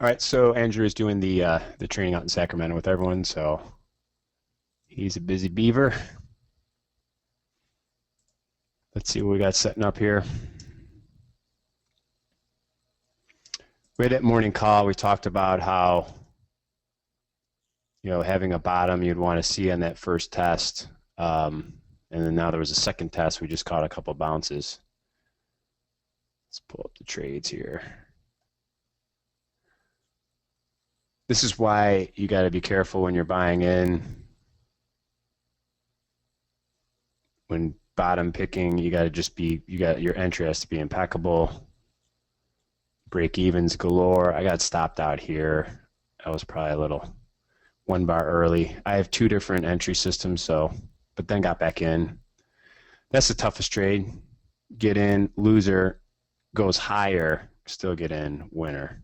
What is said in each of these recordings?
All right, so Andrew is doing the training out in Sacramento with everyone, so he's a busy beaver. Let's see what we got setting up here. Right at morning call, we talked about how, having a bottom you'd want to see on that first test. And then now there was a second test. We just caught a couple bounces. Let's pull up the trades here. This is why you got to be careful when you're buying in. When bottom picking, you got to just be, your entry has to be impeccable. Break evens galore. I got stopped out here. I was probably a little one bar early. I have two different entry systems, but then got back in. That's the toughest trade. Get in, loser, goes higher, still get in, winner.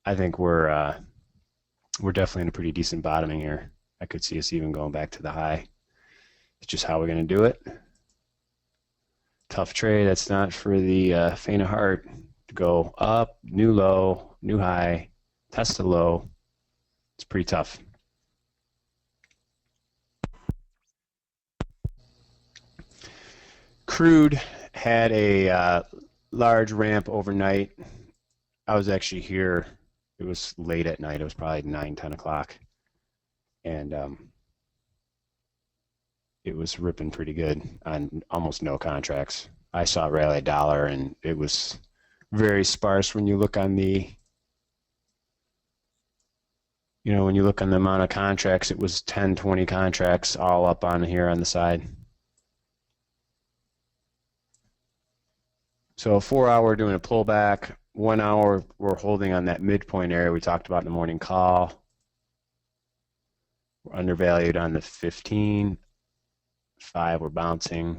I think we're definitely in a pretty decent bottoming here. I could see us even going back to the high. It's just how we're going to do it. Tough trade. That's not for the faint of heart. To go up, new low, new high, test a low. It's pretty tough. Crude had a large ramp overnight. I was actually here. It was late at night. It was probably 9, 10 o'clock. And it was ripping pretty good on almost no contracts. I saw it rally $1, and it was very sparse when you look on the, when you look on the amount of contracts, it was 10, 20 contracts all up on here on the side. So 4 hour doing a pullback. 1 hour we're holding on that midpoint area we talked about in the morning call. We're undervalued on the 15. 5 we're bouncing.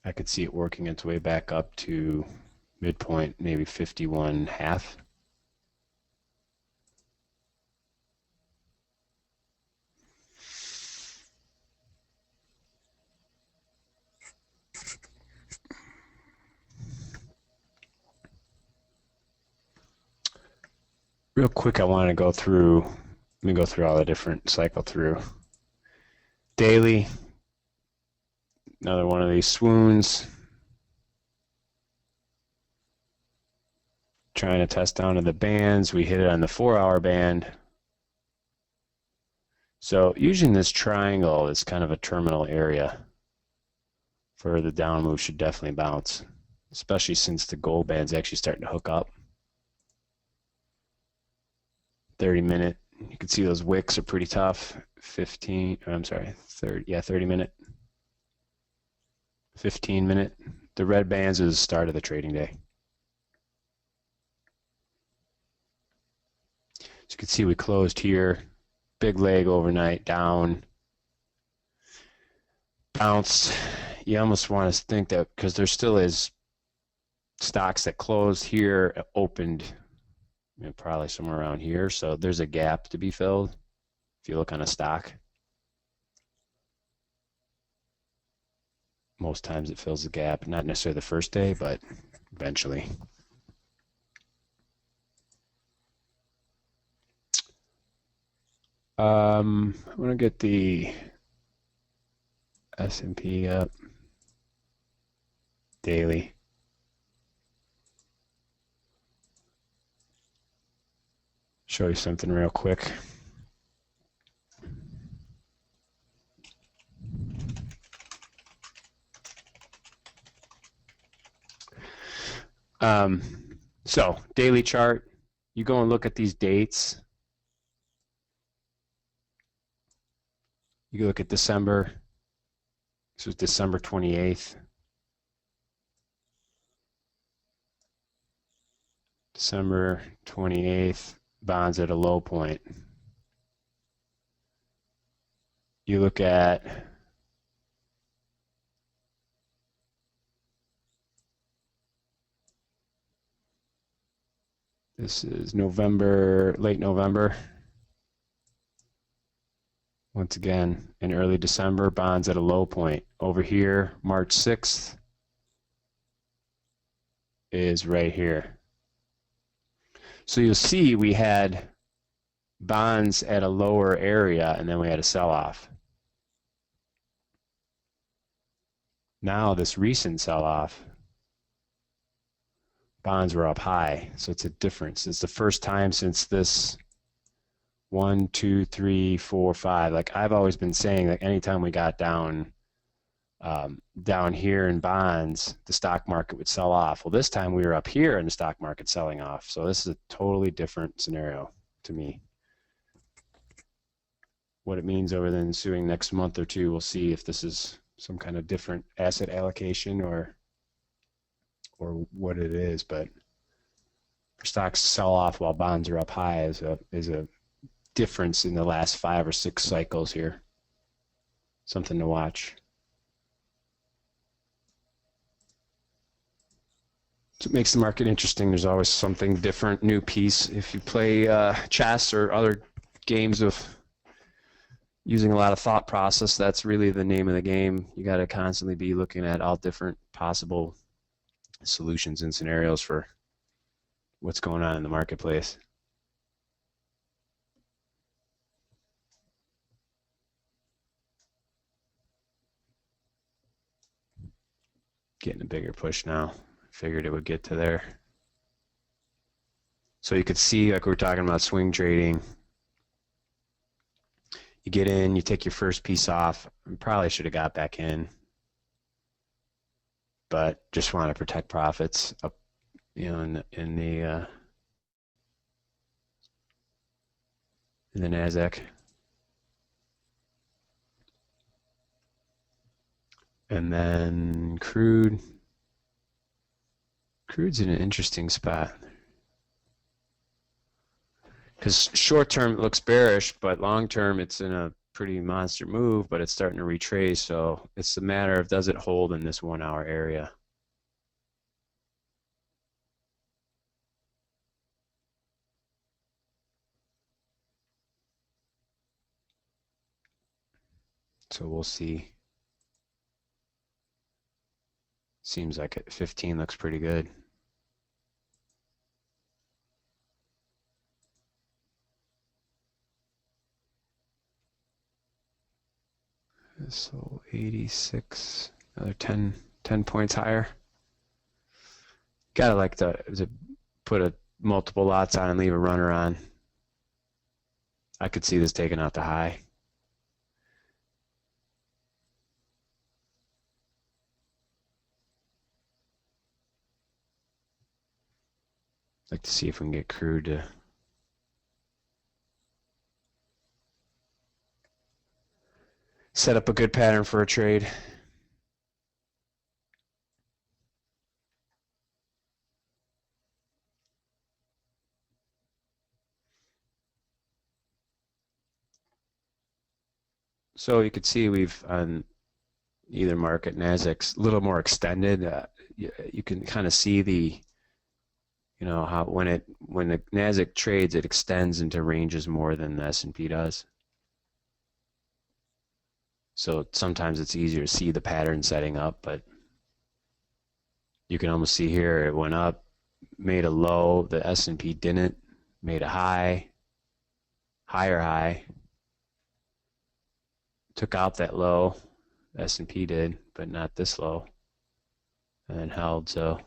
I could see it working its way back up to midpoint, maybe 51.5. Real quick, I want to go through, let me go through all the different cycle through. Daily, another one of these swoons. Trying to test down to the bands. We hit it on the 4 hour band. So using this triangle is kind of a terminal area for the down move. Should definitely bounce, especially since the gold band's actually starting to hook up. 30 minute, you can see those wicks are pretty tough. 30 minute. 15 minute. The red bands is the start of the trading day. So you can see we closed here, big leg overnight, down, bounced. You almost want to think that, because there still is stocks that closed here, opened probably somewhere around here. So there's a gap to be filled if you look on a stock. Most times it fills the gap, not necessarily the first day, but eventually. I'm going to get the S&P up. Daily. Show you something real quick. So daily chart, you go and look at these dates. You look at December. This was December 28th. December 28th, bonds at a low point. You look at this is November, late November. Once again, in early December, bonds at a low point. Over here, March 6th. is right here. So you'll see we had bonds at a lower area, and then we had a sell-off. Now this recent sell-off, bonds were up high, so it's a difference. It's the first time since this 1, 2, 3, 4, 5. Like I've always been saying, like anytime we got down here in bonds, the stock market would sell off. Well, this time we were up here and the stock market selling off. So this is a totally different scenario to me. What it means over the ensuing next month or two, we'll see if this is some kind of different asset allocation or what it is. But for stocks to sell off while bonds are up high is a difference in the last 5 or 6 cycles here. Something to watch. So it makes the market interesting. There's always something different, new piece. If you play chess or other games of using a lot of thought process, that's really the name of the game. You got to constantly be looking at all different possible solutions and scenarios for what's going on in the marketplace. Getting a bigger push now. Figured it would get to there. So you could see, like we were talking about swing trading, you get in, you take your first piece off. You probably should have got back in, but just want to protect profits up, in the Nasdaq. And then crude's in an interesting spot. Because short term it looks bearish, but long term it's in a pretty monster move, but it's starting to retrace. So it's a matter of, does it hold in this 1 hour area? So we'll see. Seems like it. 15 looks pretty good. So 86, another 10 points higher. Gotta like to put a multiple lots on and leave a runner on. I could see this taking out the high. Like to see if we can get crude to set up a good pattern for a trade. So you could see we've on either market, Nasdaq's a little more extended. You can kind of see the, how when the Nasdaq trades, it extends into ranges more than the S&P does. So sometimes it's easier to see the pattern setting up, but you can almost see here it went up, made a low, the S&P didn't, made a high, higher high, took out that low, the S&P did, but not this low, and then held. So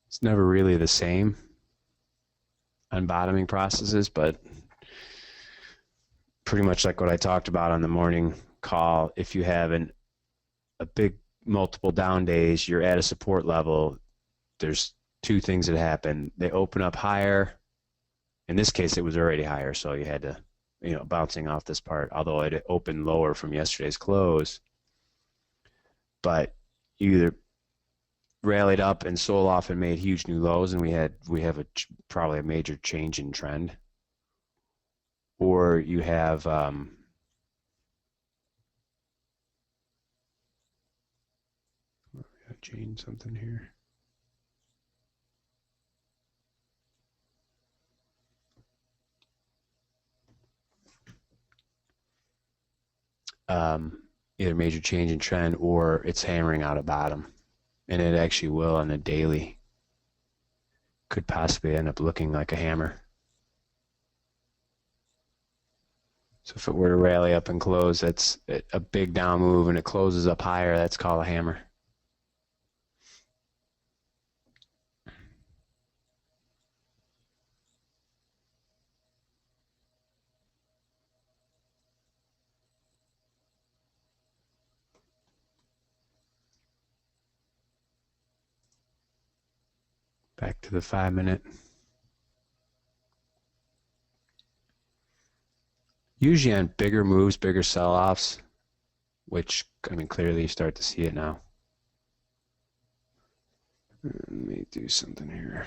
it's never really the same on bottoming processes, but pretty much like what I talked about on the morning call, if you have a big multiple down days, you're at a support level, there's 2 things that happen. They open up higher. In this case, it was already higher, so you had to, bouncing off this part, although it opened lower from yesterday's close. But you either rallied up and sold off and made huge new lows, and we have probably a major change in trend, or you have change something here. either major change in trend or it's hammering out a bottom. And it actually will on the daily. Could possibly end up looking like a hammer. So if it were to rally up and close, that's a big down move, and it closes up higher, that's called a hammer. Back to the 5-minute. Usually on bigger moves, bigger sell-offs, which, I mean, clearly you start to see it now. Let me do something here.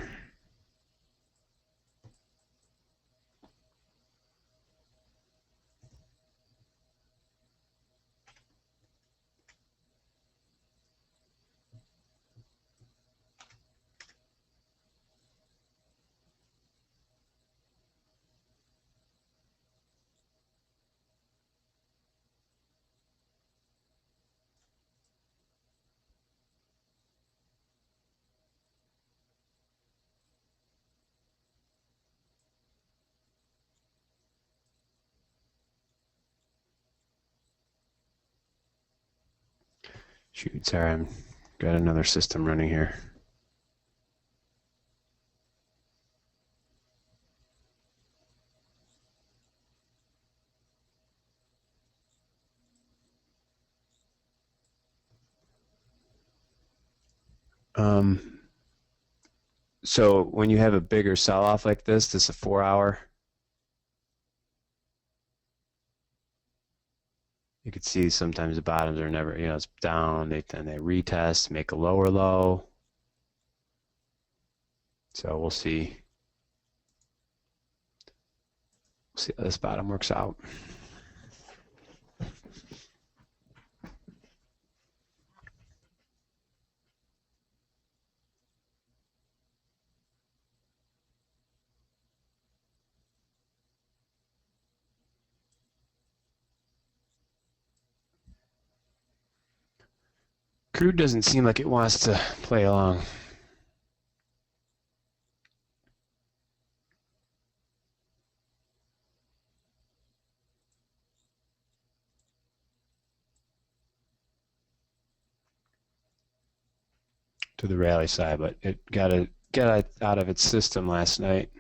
Shoot, sorry, I've got another system running here. So when you have a bigger sell-off like this is a 4-hour. You could see sometimes the bottoms are never, it's down. Then they retest, make a lower low. So we'll see. We'll see how this bottom works out. Crude doesn't seem like it wants to play along. To the rally side, but it got out of its system last night.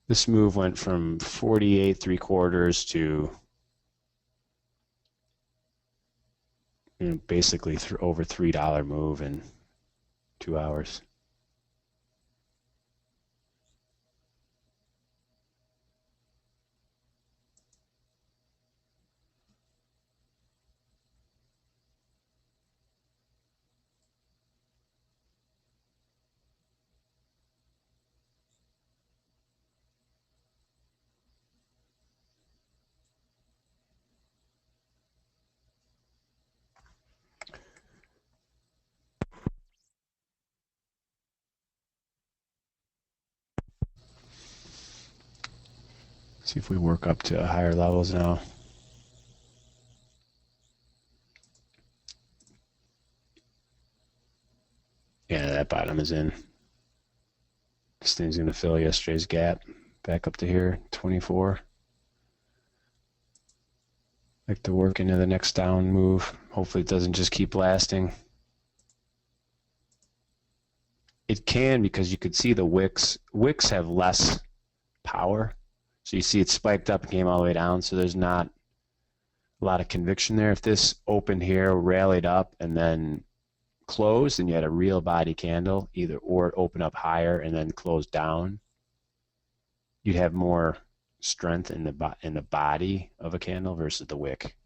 This move went from 48 3/4 to basically over $3 move in 2 hours. See if we work up to higher levels now. Yeah, that bottom is in. This thing's going to fill yesterday's gap back up to here, 24. Like to work into the next down move. Hopefully it doesn't just keep lasting. It can, because you could see the wicks. Wicks have less power. So you see it spiked up and came all the way down. So there's not a lot of conviction there. If this opened here, rallied up, and then closed, and you had a real body candle, or it opened up higher and then closed down, you'd have more strength in the body of a candle versus the wick.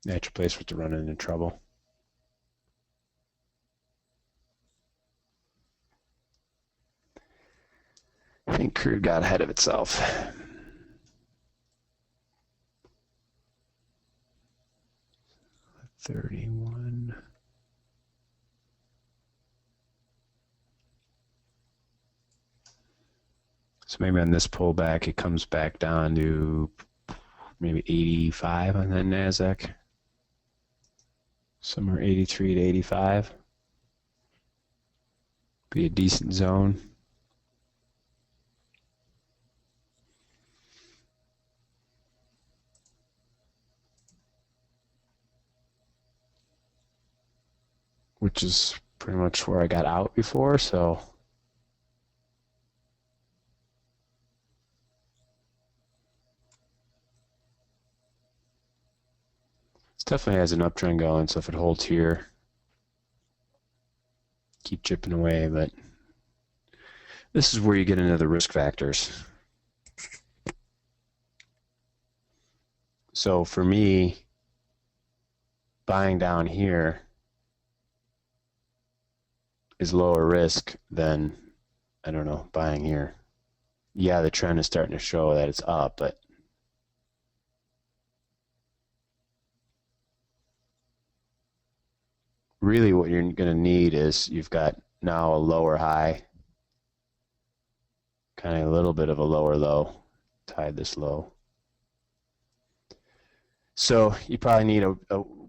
Natural place for it to run into trouble. I think crude got ahead of itself. $31. So maybe on this pullback, it comes back down to maybe 85 on that NASDAQ. Somewhere 83 to 85. Be a decent zone. Which is pretty much where I got out before, so it definitely has an uptrend going, so if it holds here, keep chipping away, but this is where you get into the risk factors. So for me, buying down here is lower risk than, I don't know, buying here. Yeah, the trend is starting to show that it's up, but really what you're going to need is you've got now a lower high, kind of a little bit of a lower low, tied this low. So you probably need a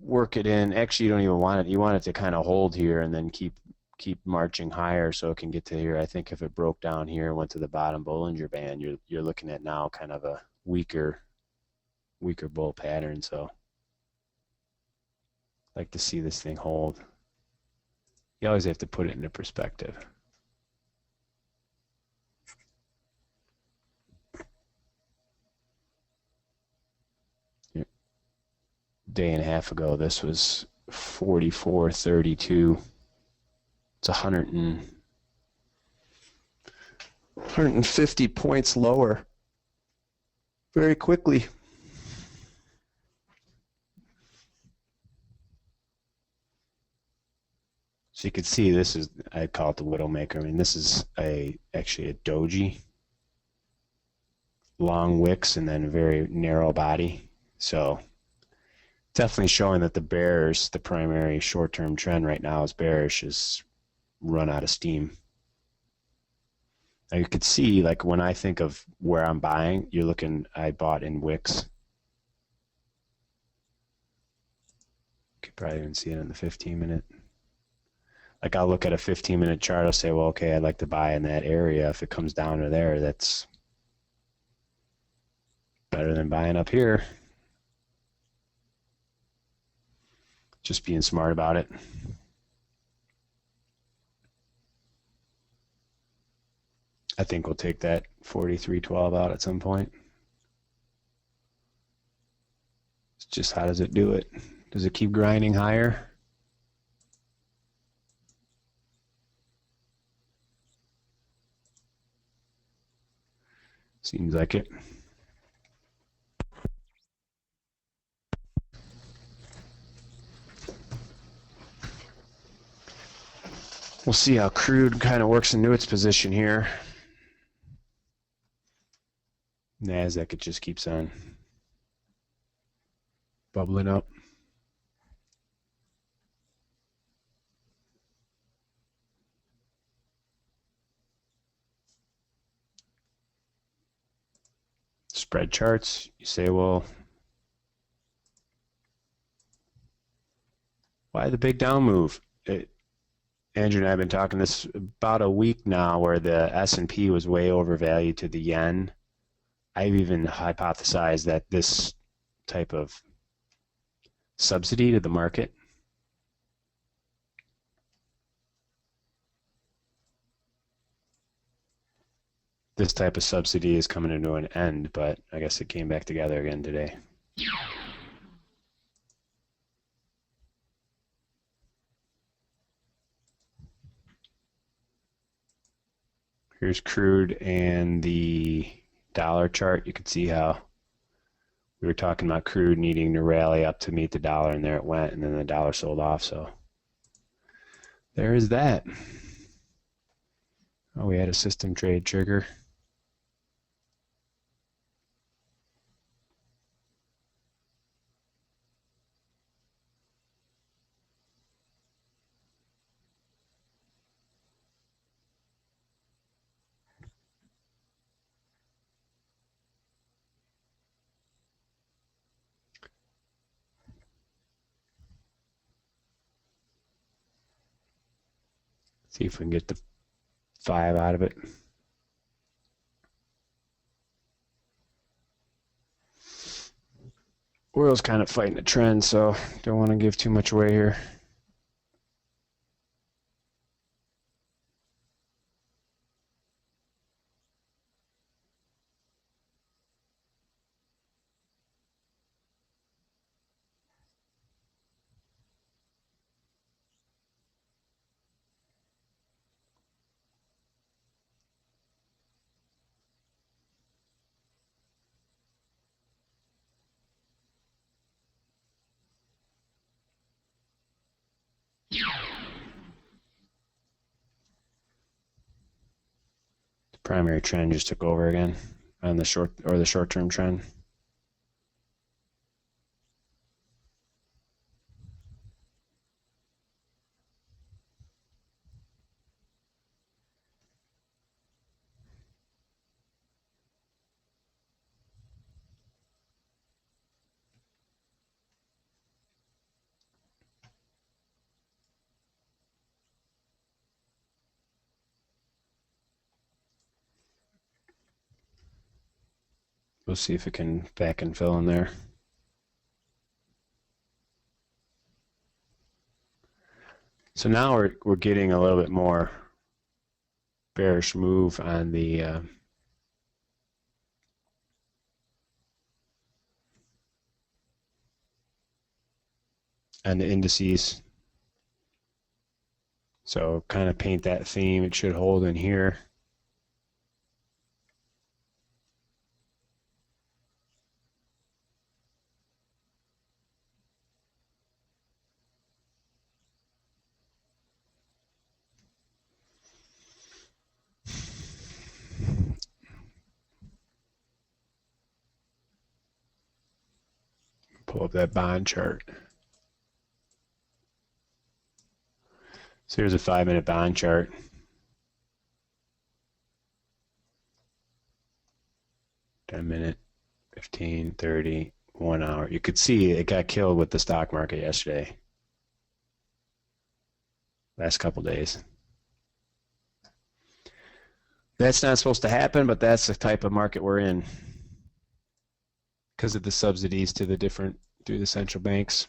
work it in. Actually, you don't even want it. You want it to kind of hold here and then keep marching higher so it can get to here. I think if it broke down here and went to the bottom Bollinger Band, you're looking at now kind of a weaker bull pattern. So I'd like to see this thing hold. You always have to put it into perspective. Day and a half ago, this was 44.32. It's 150 points lower very quickly. So you can see this is, I call it the Widowmaker. I mean, this is actually a doji. Long wicks and then a very narrow body. So definitely showing that the bears, the primary short-term trend right now is bearish, is run out of steam. Now you could see, like when I think of where I'm buying, you're looking, I bought in wicks. You could probably even see it in the 15-minute. Like I'll look at a 15-minute chart, I'll say, well, okay, I'd like to buy in that area. If it comes down to there, that's better than buying up here. Just being smart about it. I think we'll take that 43.12 out at some point. It's just how does it do it? Does it keep grinding higher? Seems like it. We'll see how crude kind of works into its position here. NASDAQ, it just keeps on bubbling up. Spread charts, you say, well, why the big down move? Andrew and I have been talking this about a week now where the S&P was way overvalued to the yen. I've even hypothesized that this type of subsidy to the market, this type of subsidy is coming to an end, but I guess it came back together again today. Here's crude and the dollar chart. You can see how We were talking about crude needing to rally up to meet the dollar, and there it went, and then the dollar sold off. So there is that. Oh, we had a system trade trigger. See if we can get the 5 out of it. Oil's kind of fighting a trend, so don't want to give too much away here. The primary trend just took over again on the short-term trend. We'll see if it can back and fill in there. So now we're getting a little bit more bearish move on the indices. So kind of paint that theme. It should hold in here. Pull up that bond chart. So here's a 5-minute bond chart. $10-minute, 15, 30, 1 hour. You could see it got killed with the stock market yesterday. Last couple days. That's not supposed to happen, but that's the type of market we're in because of the subsidies to through the central banks.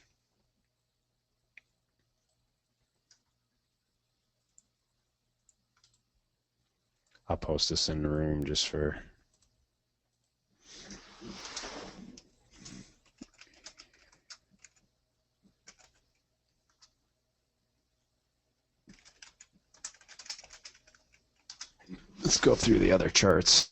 I'll post this in the room just for let's go through the other charts.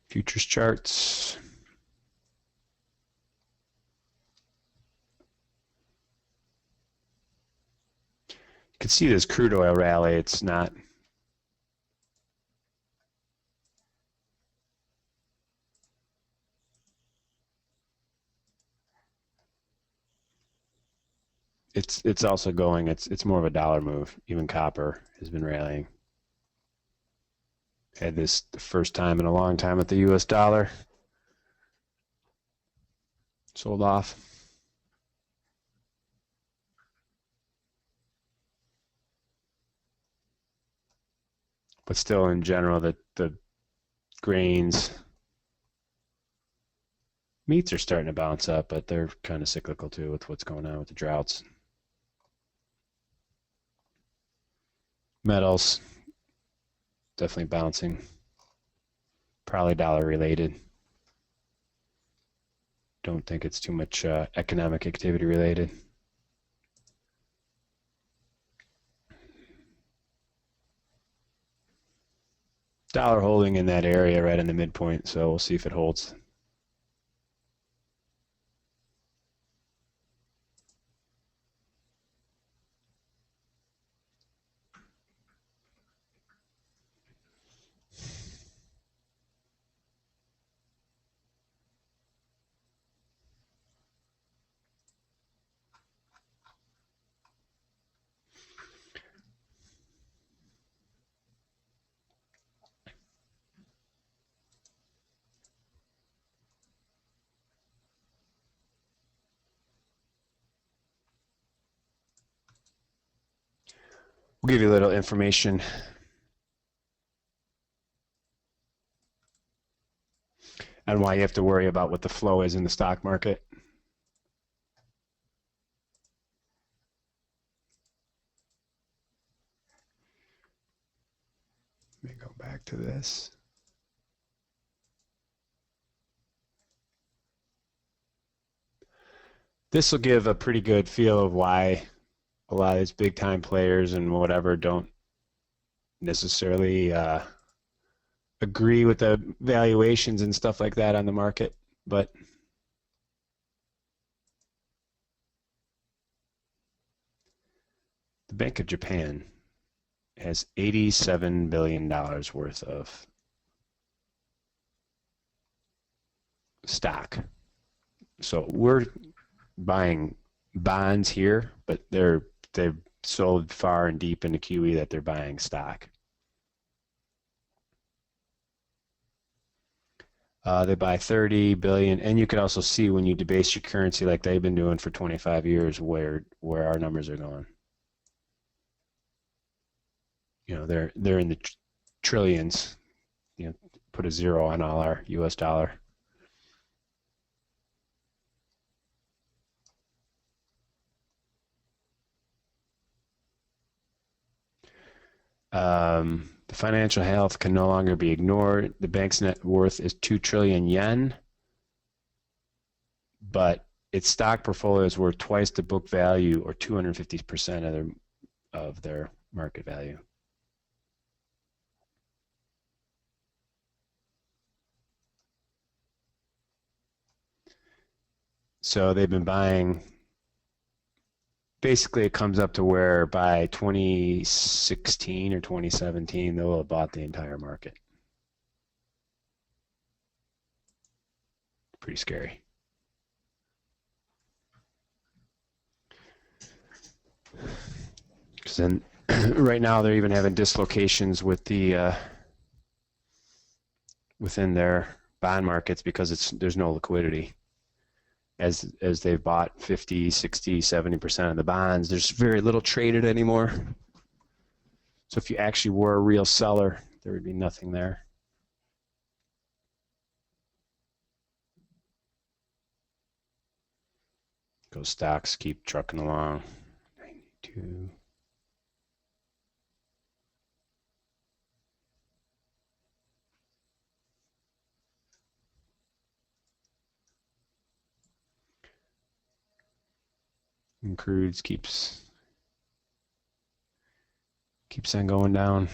Futures charts. You can see this crude oil rally. It's not. It's also going. It's more of a dollar move. Even copper has been rallying. Had this the first time in a long time at the U.S. dollar. Sold off. But still, in general, the grains, meats are starting to bounce up, but they're kind of cyclical too with what's going on with the droughts. Metals definitely bouncing. Probably dollar related. Don't think it's too much economic activity related. Dollar holding in that area right in the midpoint, so we'll see if it holds. We'll give you a little information on why you have to worry about what the flow is in the stock market. Let me go back to this. This will give a pretty good feel of why a lot of these big time players and whatever don't necessarily agree with the valuations and stuff like that on the market. But the Bank of Japan has $87 billion worth of stock. So we're buying bonds here, but they've sold far and deep into QE that they're buying stock. They buy 30 billion, and you can also see when you debase your currency like they've been doing for 25 years where our numbers are going. You know, they're in the trillions. You know, put a zero on all our US dollar. The financial health can no longer be ignored. The bank's net worth is 2 trillion yen, but its stock portfolio is worth twice the book value, or 250% of their market value. So they've been buying. Basically, it comes up to where by 2016 or 2017, they'll have bought the entire market. Pretty scary. Because then, right now, they're even having dislocations with the within their bond markets because there's no liquidity. As they've bought 50, 60, 70% of the bonds, there's very little traded anymore. So if you actually were a real seller, there would be nothing there. Those stocks keep trucking along. 92. And crudes keeps on going down.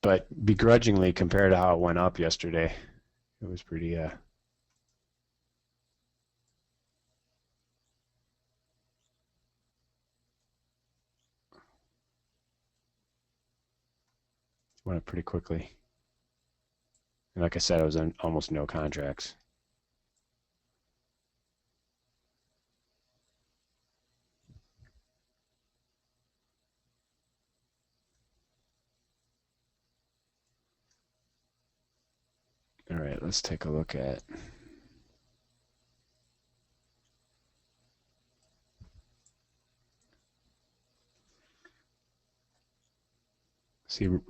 But begrudgingly, compared to how it went up yesterday, it was pretty went up pretty quickly. And like I said, it was on almost no contracts. All right, let's take a look at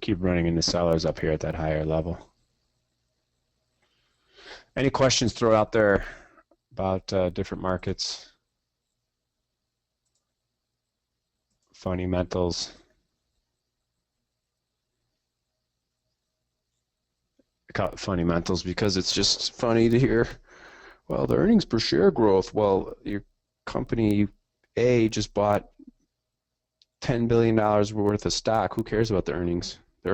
keep running into sellers up here at that higher level. Any questions, throw out there about different markets, fundamentals. I call it fundamentals because it's just funny to hear, well, the earnings per share growth. Well, your company A just bought $10 billion worth of stock. Who cares about the earnings? The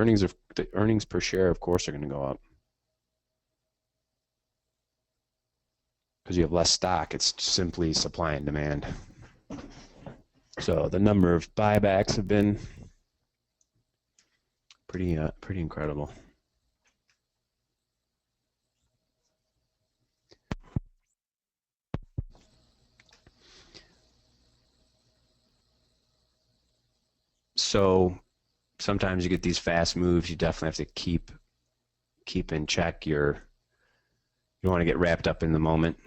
earnings per share, of course, are going to go up because you have less stock. It's simply supply and demand. So the number of buybacks have been pretty incredible. So sometimes you get these fast moves. You definitely have to keep in check you don't want to get wrapped up in the moment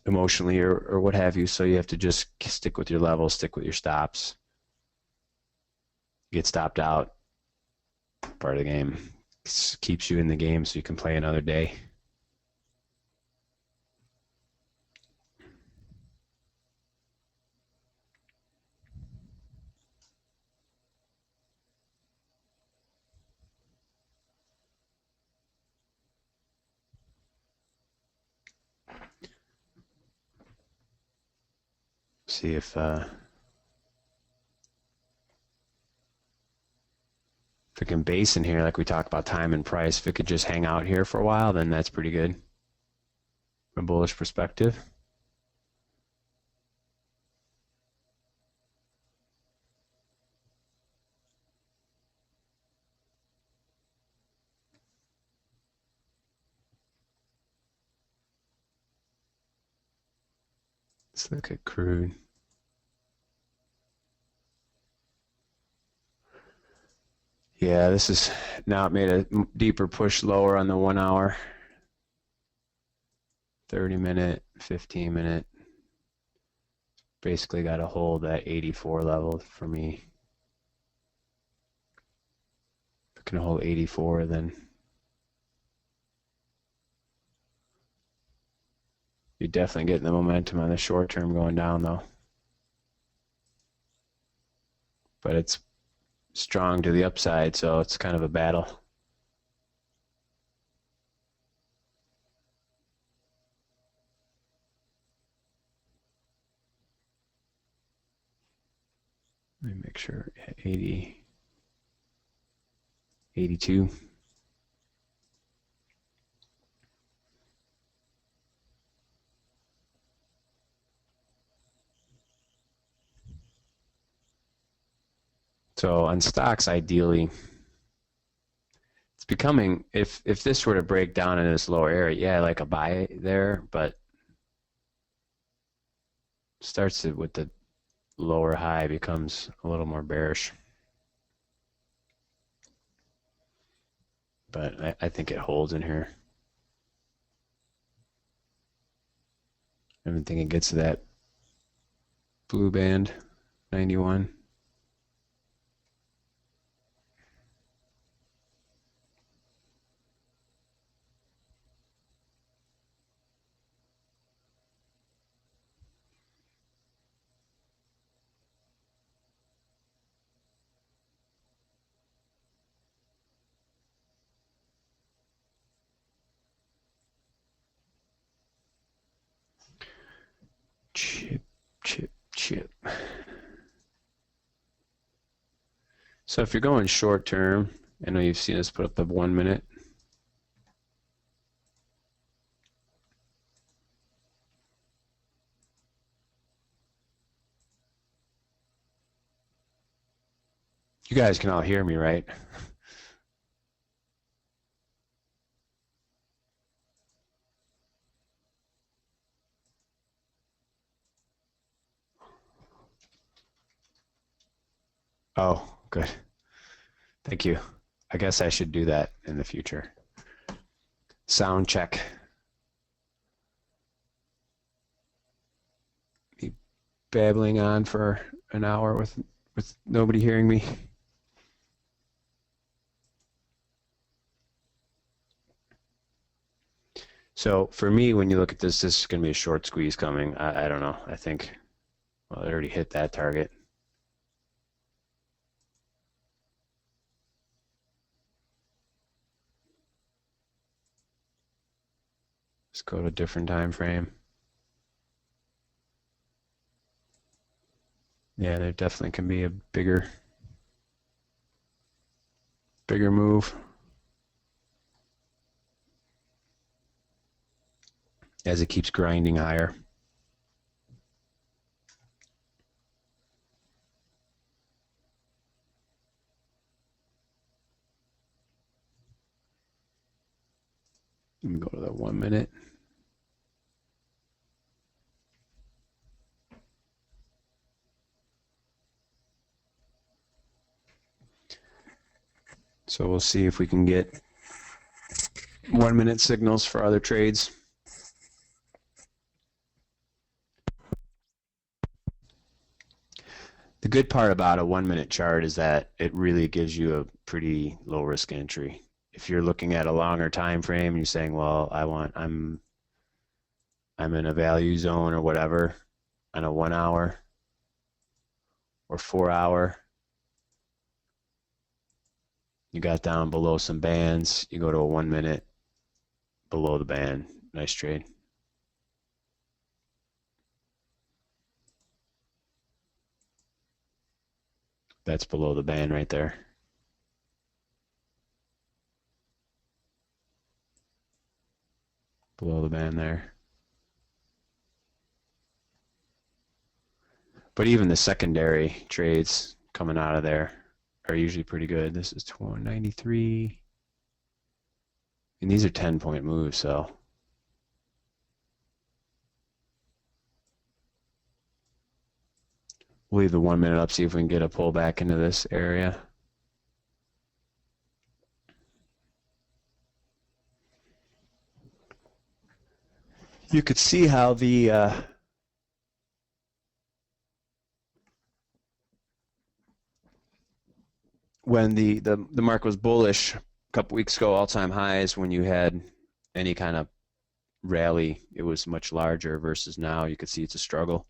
emotionally or what have you. So you have to just stick with your levels, stick with your stops. Get stopped out, part of the game. It keeps you in the game so you can play another day. See if it can base in here, like we talked about time and price. If it could just hang out here for a while, then that's pretty good from a bullish perspective. Let's look at crude. Yeah, this is now it made a deeper push lower on the 1 hour, 30-minute, 15-minute. Basically got to hold that 84 level for me. If it can hold 84, then you're definitely getting the momentum on the short term going down, though. But it's strong to the upside, so it's kind of a battle. Let me make sure. 80, 82. So on stocks, ideally, it's becoming, if this were to break down in this lower area, yeah, like a buy there, but starts it with the lower high, becomes a little more bearish. But I think it holds in here. I don't think it gets to that blue band, 91. Chip. So if you're going short term, I know you've seen us put up the 1 minute. You guys can all hear me, right? Oh, good. Thank you. I guess I should do that in the future. Sound check. Me babbling on for an hour with nobody hearing me. So for me, when you look at this is going to be a short squeeze coming. I don't know. I think, well, it already hit that target. Let's go to a different time frame. Yeah, there definitely can be a bigger move as it keeps grinding higher. Let me go to the 1 minute. So we'll see if we can get 1 minute signals for other trades. The good part about a 1 minute chart is that it really gives you a pretty low risk entry. If you're looking at a longer time frame and you're saying, well, I'm in a value zone or whatever on a 1 hour or 4 hour, you got down below some bands, you go to a 1 minute below the band. Nice trade. That's below the band right there. Below the band there. But even the secondary trades coming out of there are usually pretty good. This is 293. And these are 10-point moves, so we'll leave the 1 minute up, see if we can get a pullback into this area. You could see how the when the market was bullish a couple weeks ago, all-time highs, when you had any kind of rally, it was much larger versus now. You could see it's a struggle.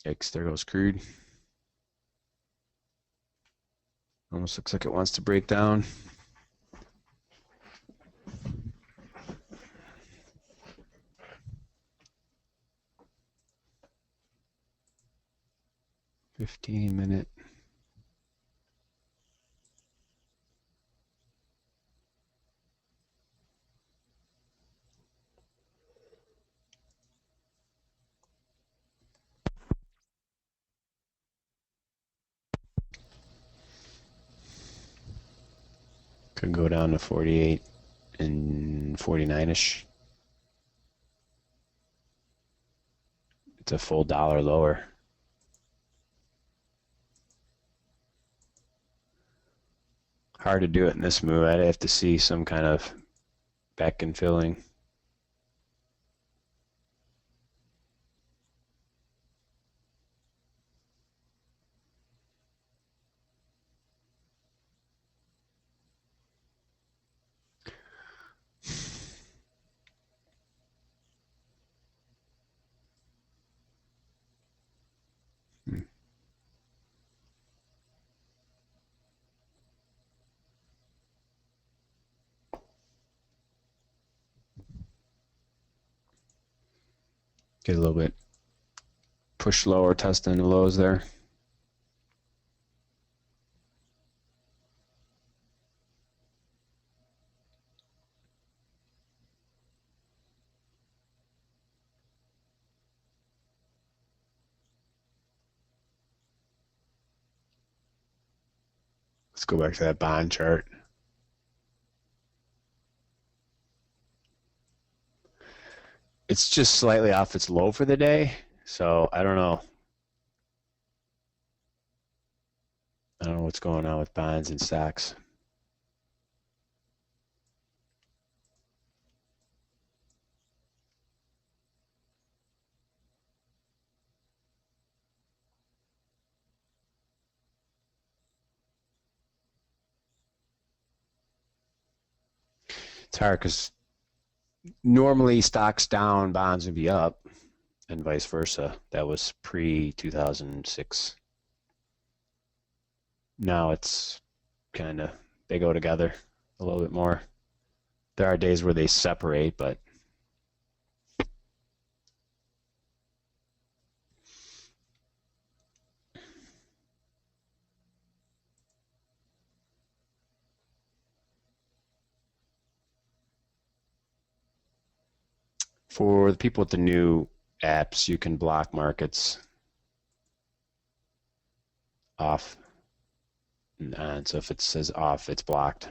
Yikes, there goes crude. Almost looks like it wants to break down. $15-minute. Could go down to 48 and 49-ish. It's a full dollar lower. Hard to do it in this move. I'd have to see some kind of back and filling. Get a little bit push lower, testing the lows there. Let's go back to that bond chart. It's just slightly off its low for the day, so I don't know. I don't know what's going on with bonds and stocks. It's hard because normally stocks down, bonds would be up, and vice versa. That was pre 2006. Now it's kind of, they go together a little bit more. There are days where they separate, but for the people with the new apps, you can block markets off and on. So if it says off, it's blocked.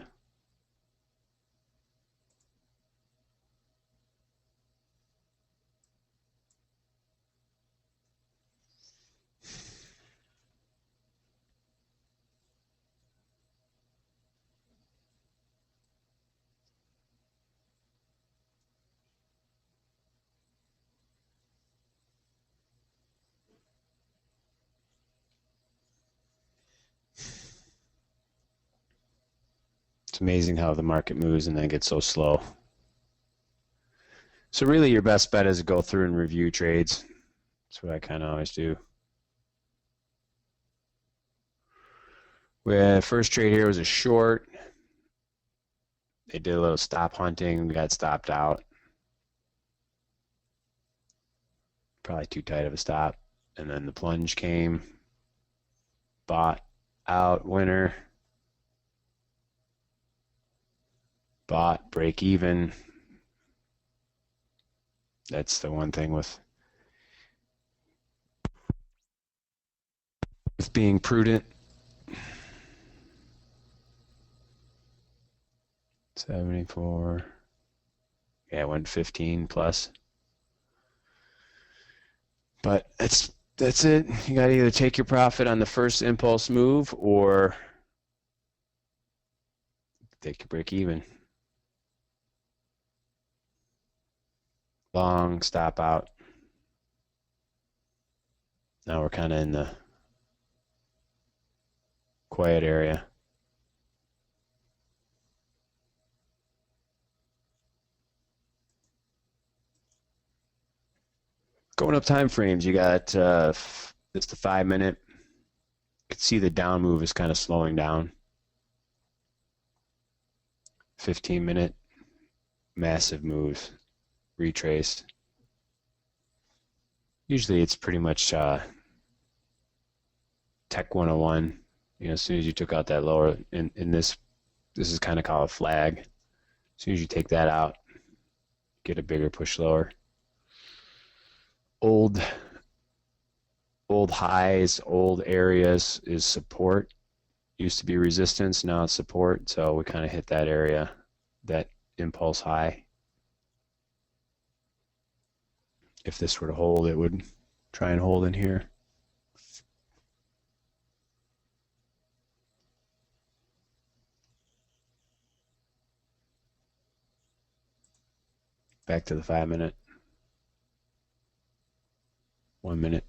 It's amazing how the market moves and then gets so slow. So really your best bet is to go through and review trades. That's what I kind of always do. First trade here was a short. They did a little stop hunting. We got stopped out. Probably too tight of a stop. And then the plunge came. Bought out, winner. Bought, break even. That's the one thing with being prudent. 74. Yeah, it went 15 plus. But that's it. You got to either take your profit on the first impulse move or take your break even. Long stop out. Now we're kind of in the quiet area. Going up time frames, you got it's the 5 minute. You can see the down move is kind of slowing down. 15 minute, massive moves, retraced. Usually it's pretty much Tech 101. You know, as soon as you took out that lower, in this is kind of called a flag. As soon as you take that out, get a bigger push lower. Old highs, old areas is support. Used to be resistance, now it's support. So we kind of hit that area, that impulse high. If this were to hold, it would try and hold in here. Back to the 5 minute. 1 minute.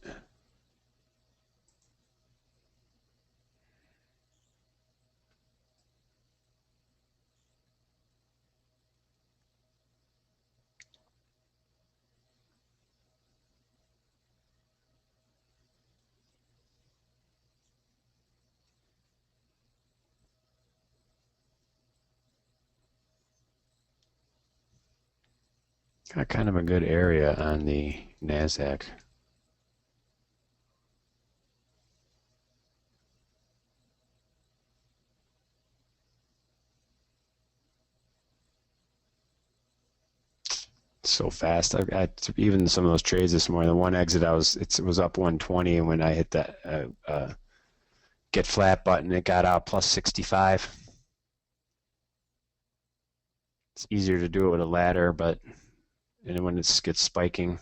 Got kind of a good area on the NASDAQ. So fast. I even some of those trades this morning. The one exit, it was up 120, and when I hit that get flat button, it got out plus 65. It's easier to do it with a ladder, but and when it gets spiking.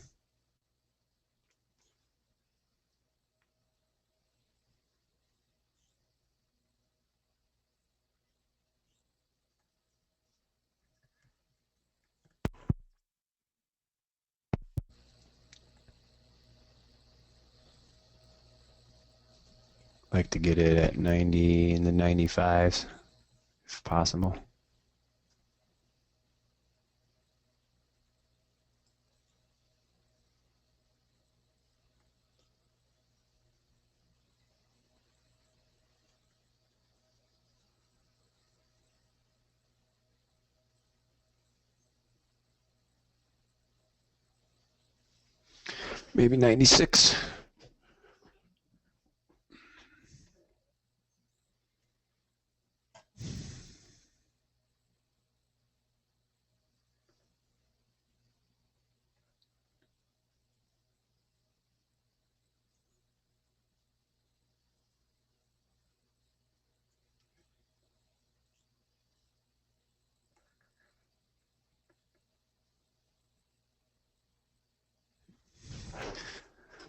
Like to get it at 90 in the 95s if possible. maybe 96.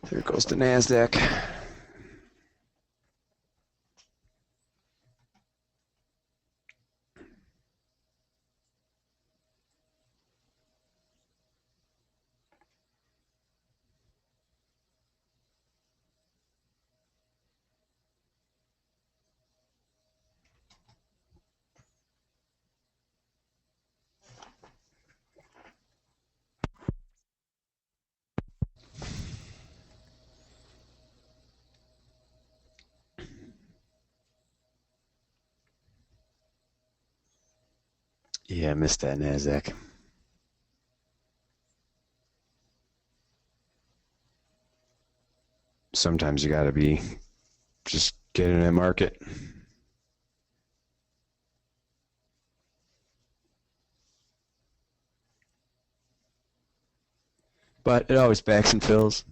There goes the NASDAQ. Yeah, I missed that NASDAQ. Sometimes you got to be just get in that market. But it always backs and fills.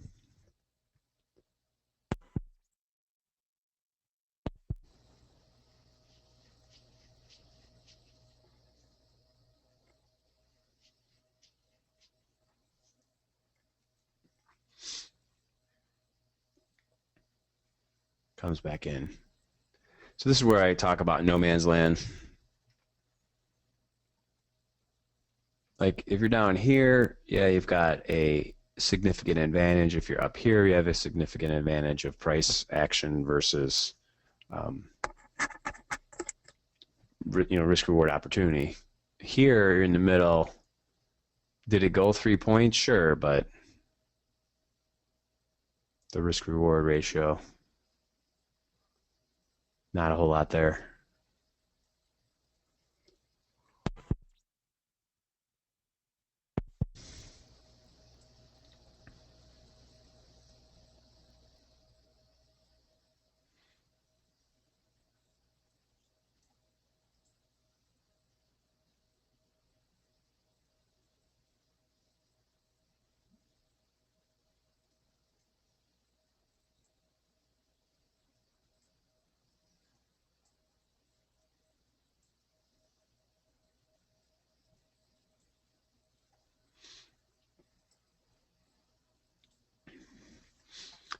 Comes back in. So this is where I talk about no man's land. Like if you're down here, yeah, you've got a significant advantage. If you're up here, you have a significant advantage of price action versus, risk reward opportunity. Here in the middle, did it go 3 points? Sure, but the risk reward ratio, not a whole lot there.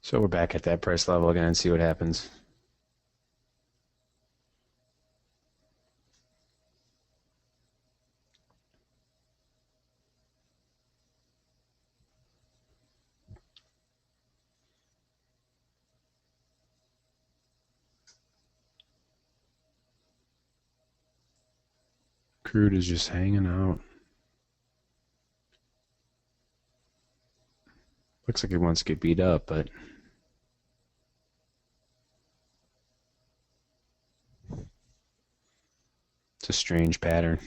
So we're back at that price level again and see what happens. Crude is just hanging out. Looks like it wants to get beat up, but it's a strange pattern.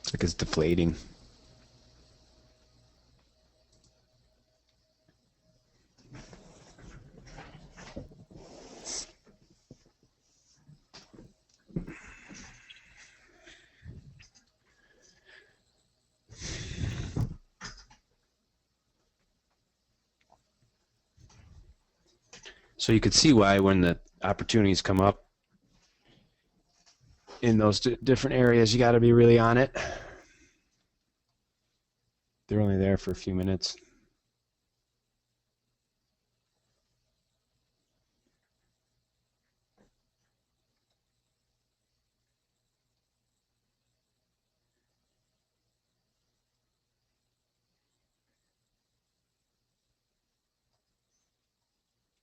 It's like it's deflating. So you could see why when the opportunities come up in those different areas, you got to be really on it. They're only there for a few minutes.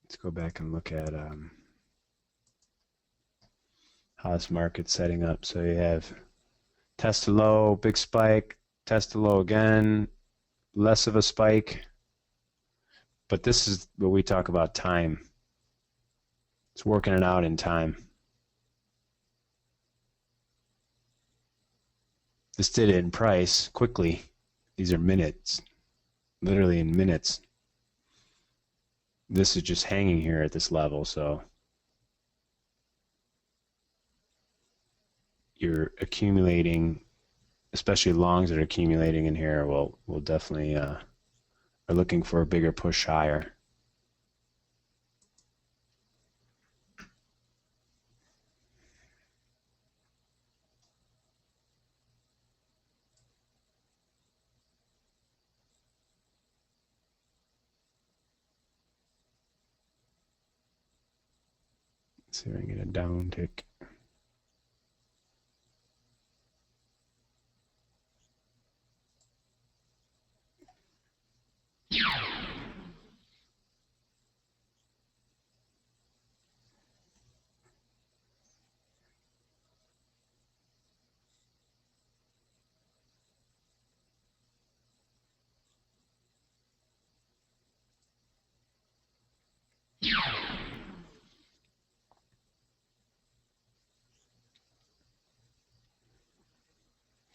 Let's go back and look at how this market's setting up. So you have test a low, big spike, test a low again, less of a spike. But this is what we talk about time. It's working it out in time. This did it in price quickly. These are minutes, literally in minutes. This is just hanging here at this level, so you're accumulating, especially longs that are accumulating in here will definitely are looking for a bigger push higher. Let's see if I can get a down tick.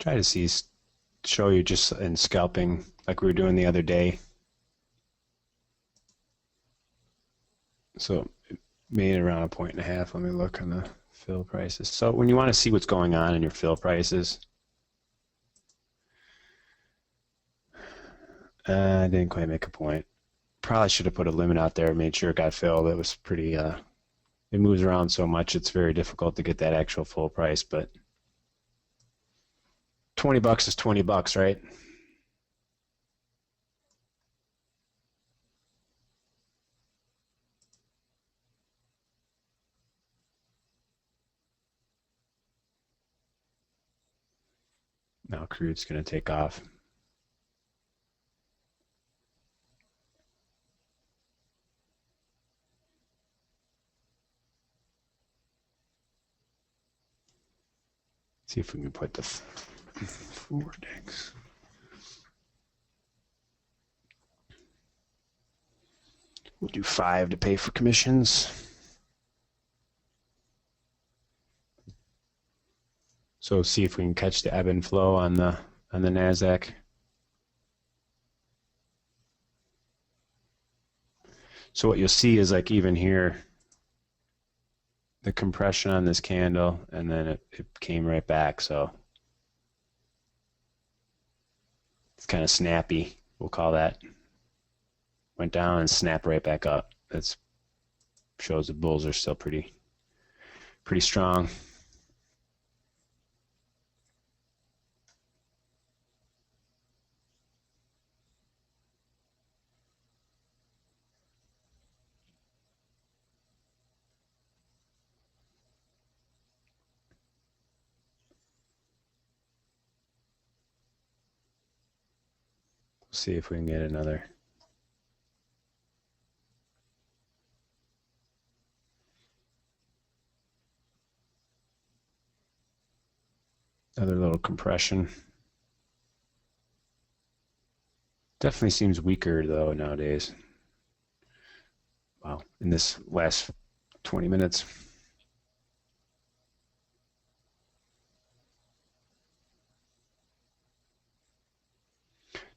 Try to show you just in scalping like we were doing the other day. So it made it around 1.5. Let me look on the fill prices. So when you want to see what's going on in your fill prices, I didn't quite make a point. Probably should have put a limit out there, made sure it got filled. It was pretty, it moves around so much, it's very difficult to get that actual full price, but $20 is $20, right? Now crude's going to take off. See if we can put the vortex. We'll do 5 to pay for commissions. So see if we can catch the ebb and flow on the NASDAQ. So what you'll see is like even here, the compression on this candle, and then it came right back. So it's kind of snappy, we'll call that. Went down and snapped right back up. That shows the bulls are still pretty strong. We'll see if we can get another little compression. Definitely seems weaker though nowadays. Wow, in this last 20 minutes.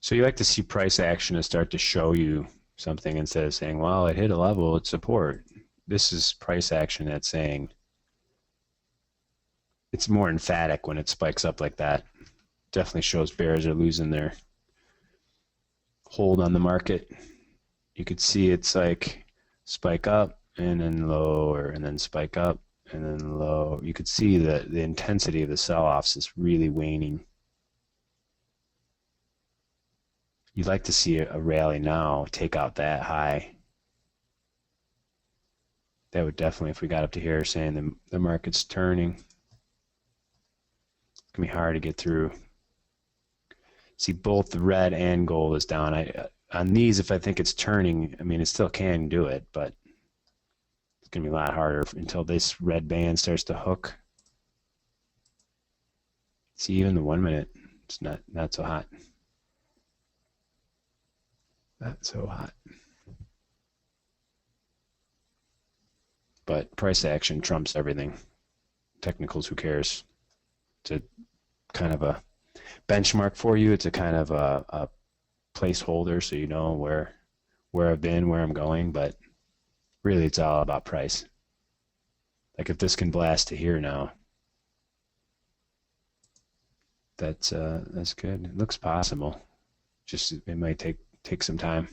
So you like to see price action to start to show you something instead of saying, well, it hit a level, it's support. This is price action that's saying, it's more emphatic when it spikes up like that. Definitely shows bears are losing their hold on the market. You could see it's like spike up and then lower and then spike up and then low. You could see that the intensity of the sell-offs is really waning. You'd like to see a rally now take out that high. That would definitely, if we got up to here saying the market's turning, it's going to be hard to get through. See, both the red and gold is down. On these, if I think it's turning, I mean, it still can do it, but it's going to be a lot harder until this red band starts to hook. See, even the 1 minute, it's not so hot. Not so hot. But price action trumps everything. Technicals, who cares? It's a kind of a benchmark for you. It's a kind of a placeholder so you know where I've been, where I'm going, but really it's all about price. Like if this can blast to here now, that's good. It looks possible. Just it might take some time.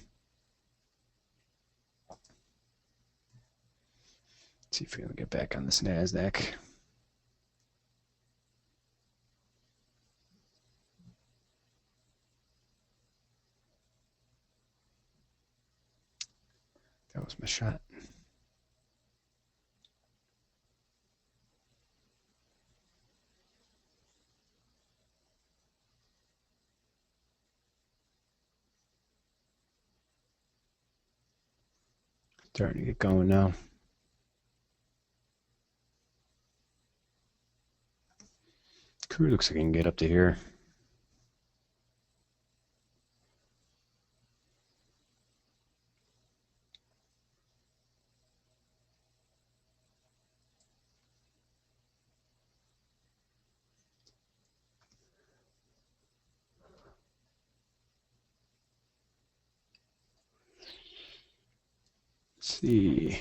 Let's see if we can get back on this NASDAQ. That was my shot. Starting to get going now. Crude looks like it can get up to here. Let's see.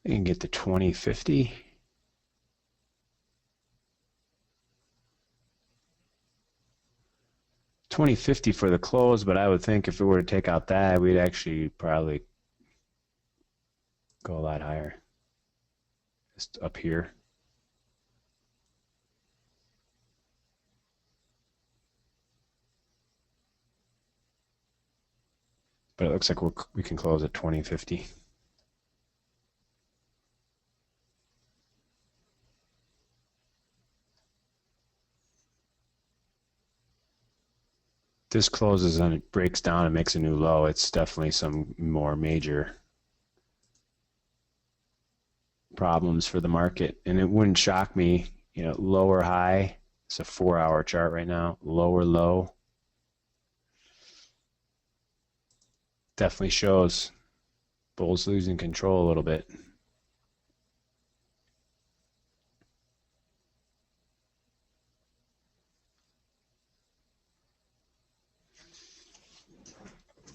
I can get to 2050. $20.50 for the close, but I would think if we were to take out that, we'd actually probably go a lot higher. Just up here. But it looks like we can close at 20.50. This closes and it breaks down and makes a new low. It's definitely some more major problems for the market. And it wouldn't shock me, you know, lower high. It's a 4-hour chart right now. Lower low. Definitely shows bulls losing control a little bit.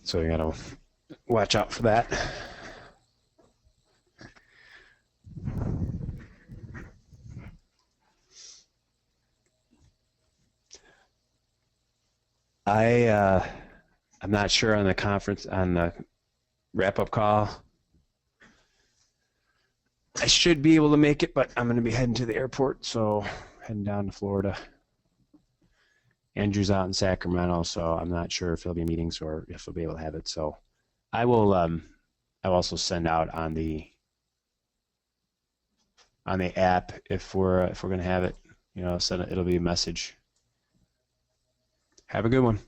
So you gotta watch out for that. I'm not sure on the conference on the wrap-up call. I should be able to make it, but I'm going to be heading to the airport, so heading down to Florida. Andrew's out in Sacramento, so I'm not sure if there'll be meetings or if we'll be able to have it. So I will. I'll also send out on the app if we're going to have it. You know, it'll be a message. Have a good one.